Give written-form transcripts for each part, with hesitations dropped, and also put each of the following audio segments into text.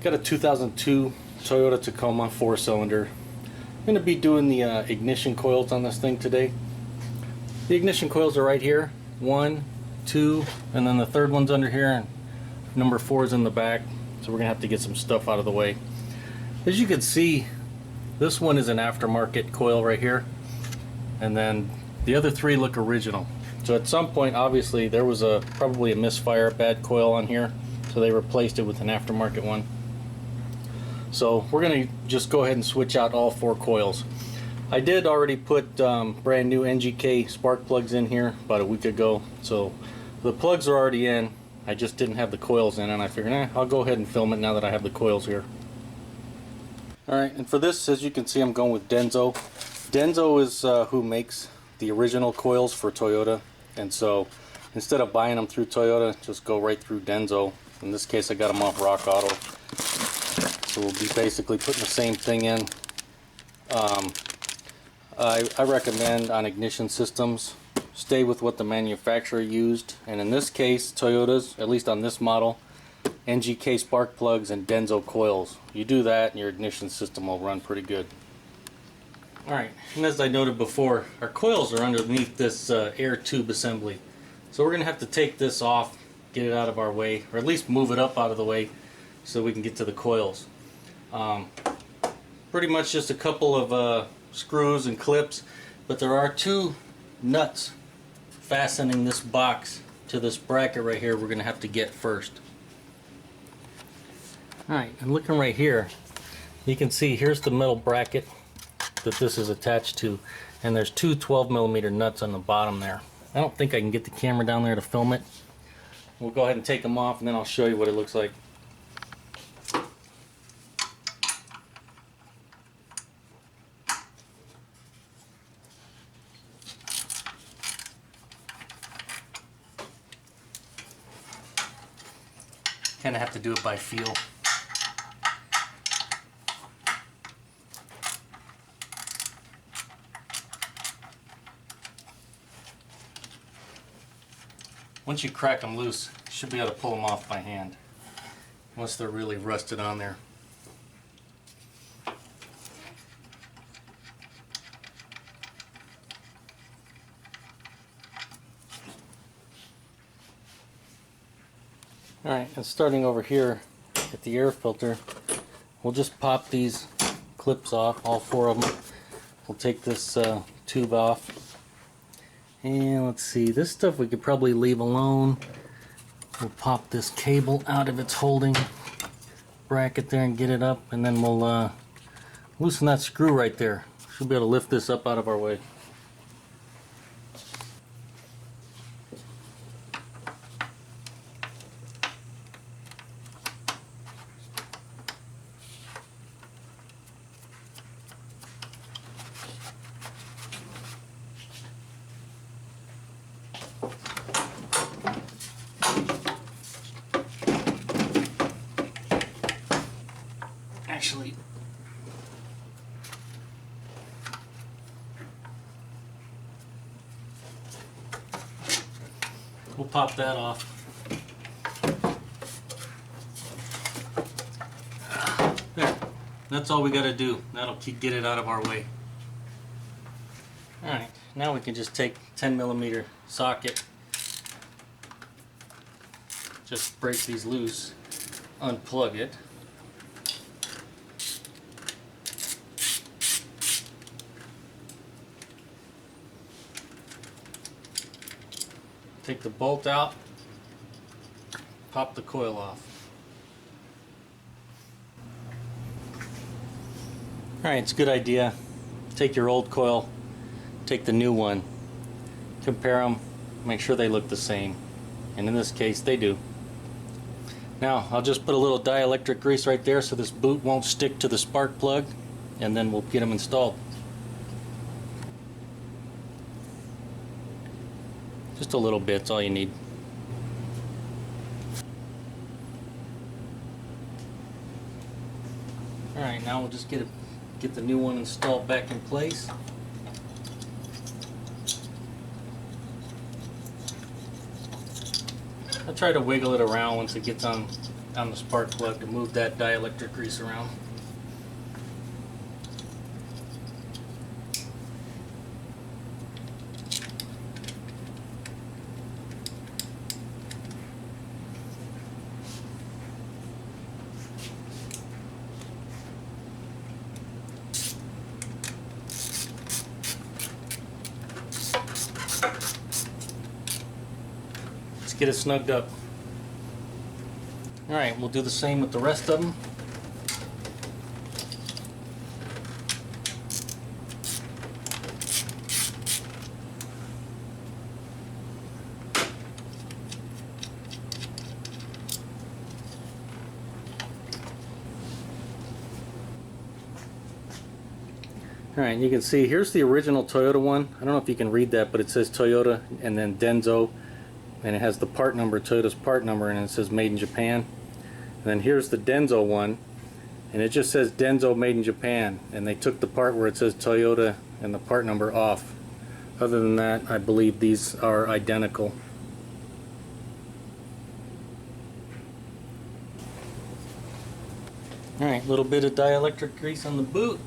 Got a 2002 Toyota Tacoma 4-cylinder. I'm going to be doing the ignition coils on this thing today. The ignition coils are right here. 1, 2, and then the third one's under here, and number 4 is in the back. So we're going to have to get some stuff out of the way. As you can see, this one is an aftermarket coil right here, and then the other 3 look original. So at some point, obviously, there was probably a misfire, bad coil on here, so they replaced it with an aftermarket one. So we're going to just go ahead and switch out all 4 coils. I did already put brand new NGK spark plugs in here about a week ago, so the plugs are already in. I just didn't have the coils in, and I figured, I'll go ahead and film it now that I have the coils here. Alright, and for this, as you can see, I'm going with Denso. Denso is who makes the original coils for Toyota, and so instead of buying them through Toyota, just go right through Denso. In this case, I got them off Rock Auto. So we'll be basically putting the same thing in. I recommend on ignition systems, stay with what the manufacturer used, and in this case, Toyota's, at least on this model, NGK spark plugs and Denso coils. You do that and your ignition system will run pretty good. Alright, and as I noted before, our coils are underneath this air tube assembly. So we're going to have to take this off, get it out of our way, or at least move it up out of the way so we can get to the coils. Pretty much just a couple of screws and clips, but there are 2 nuts fastening this box to this bracket right here we're going to have to get first. Alright, and looking right here, you can see here's the metal bracket that this is attached to, and there's 2 12mm nuts on the bottom there. I don't think I can get the camera down there to film it. We'll go ahead and take them off, and then I'll show you what it looks like. Kind of have to do it by feel. Once you crack them loose, you should be able to pull them off by hand, once they're really rusted on there. Alright, and starting over here at the air filter, we'll just pop these clips off, all 4 of them. We'll take this tube off. And let's see, this stuff we could probably leave alone. We'll pop this cable out of its holding bracket there and get it up, and then we'll loosen that screw right there. Should be able to lift this up out of our way. Actually, we'll pop that off. There, that's all we got to do. That'll get it out of our way. Alright, now we can just take 10mm socket, just break these loose, unplug it. Take the bolt out, pop the coil off. Alright, it's a good idea. Take your old coil, take the new one, compare them, make sure they look the same. And in this case, they do. Now, I'll just put a little dielectric grease right there so this boot won't stick to the spark plug, and then we'll get them installed. Just a little bit's all you need. Alright, now we'll just get the new one installed back in place. I try to wiggle it around once it gets on on the spark plug to move that dielectric grease around. Let's get it snugged up. Alright, we'll do the same with the rest of them. Alright, you can see here's the original Toyota one. I don't know if you can read that, but it says Toyota and then Denso, and it has the part number, Toyota's part number, and it says made in Japan. And then here's the Denso one, and it just says Denso made in Japan, and they took the part where it says Toyota and the part number off. Other than that, I believe these are identical. Alright, a little bit of dielectric grease on the boot.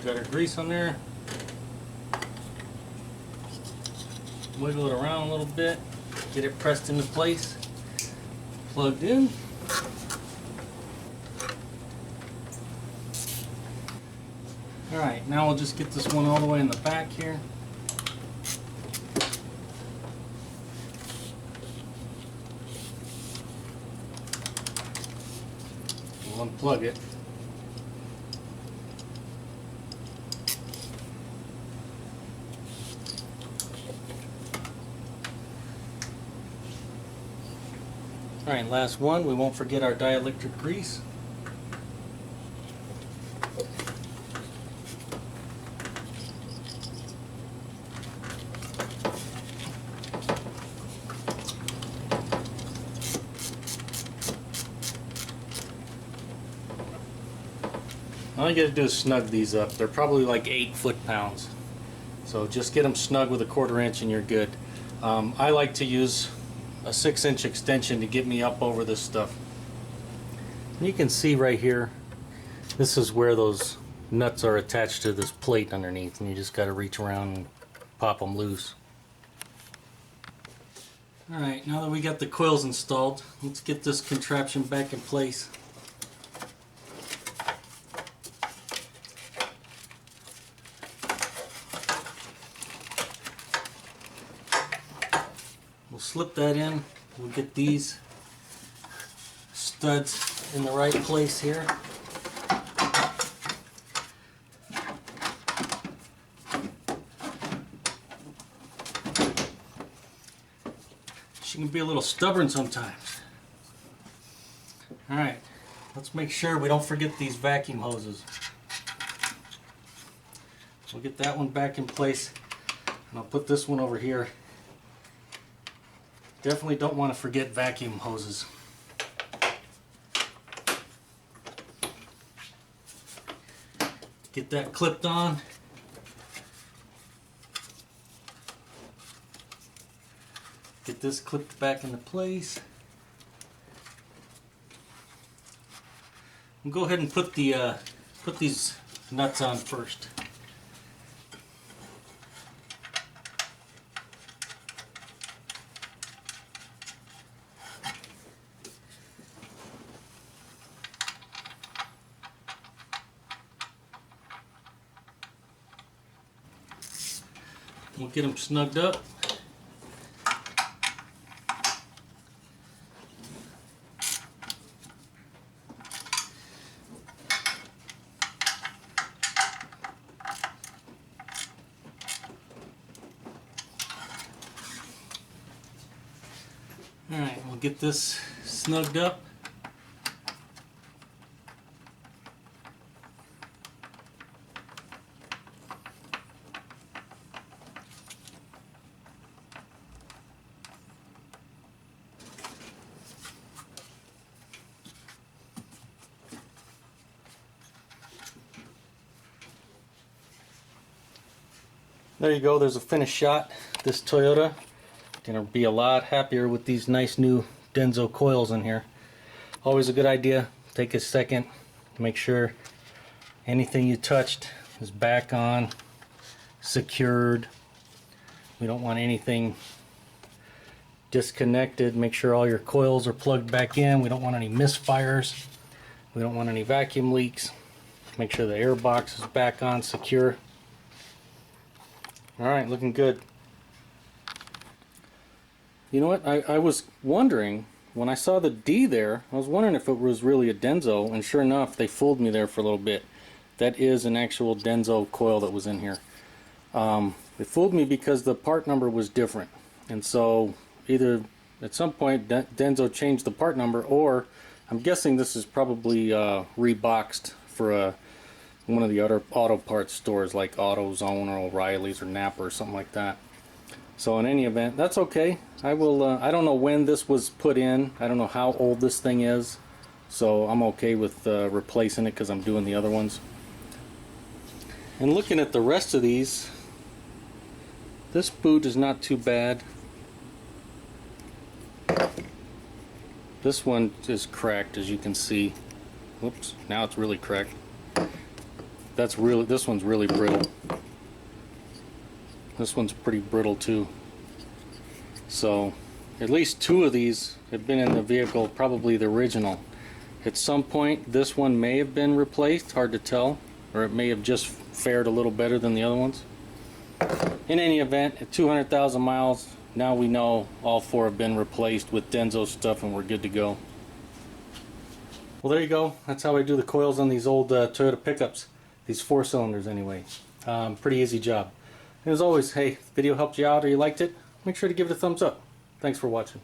Got our grease on there. Wiggle it around a little bit. Get it pressed into place. Plugged in. Alright, now we'll just get this one all the way in the back here. We'll unplug it. Alright, last one. We won't forget our dielectric grease. All you gotta do is snug these up. They're probably like 8 foot-pounds. So just get them snug with a 1/4 inch and you're good. I like to use a 6-inch extension to get me up over this stuff. And you can see right here, this is where those nuts are attached to this plate underneath, and you just got to reach around and pop them loose. Alright, now that we got the coils installed, let's get this contraption back in place. We'll slip that in. We'll get these studs in the right place here. She can be a little stubborn sometimes. Alright, let's make sure we don't forget these vacuum hoses. We'll get that one back in place, and I'll put this one over here. Definitely don't want to forget vacuum hoses. Get that clipped on. Get this clipped back into place. We'll go ahead and put these nuts on first. We'll get them snugged up. Alright, we'll get this snugged up. There you go, there's a finished shot. This Toyota gonna be a lot happier with these nice new Denso coils in here. Always a good idea, take a second, make sure anything you touched is back on, secured. We don't want anything disconnected. Make sure all your coils are plugged back in. We don't want any misfires. We don't want any vacuum leaks. Make sure the air box is back on, secure. Alright, looking good. You know what, I was wondering, when I saw the D there, I was wondering if it was really a Denso, and sure enough, they fooled me there for a little bit. That is an actual Denso coil that was in here. It fooled me because the part number was different, and so either at some point Denso changed the part number, or I'm guessing this is probably reboxed for one of the other auto parts stores like AutoZone or O'Reilly's or Napa or something like that. So in any event, that's okay. I will. I don't know when this was put in. I don't know how old this thing is, so I'm okay with replacing it because I'm doing the other ones. And looking at the rest of these, this boot is not too bad. This one is cracked, as you can see. Whoops! Now it's really cracked. This one's really brittle. This one's pretty brittle too. So at least two of these have been in the vehicle, probably the original. At some point this one may have been replaced, hard to tell, or it may have just fared a little better than the other ones. In any event, at 200,000 miles, now we know all four have been replaced with Denso stuff and we're good to go. Well, there you go. That's how I do the coils on these old Toyota pickups. These 4-cylinders anyway. Pretty easy job. And as always, hey, if the video helped you out or you liked it, make sure to give it a thumbs up. Thanks for watching.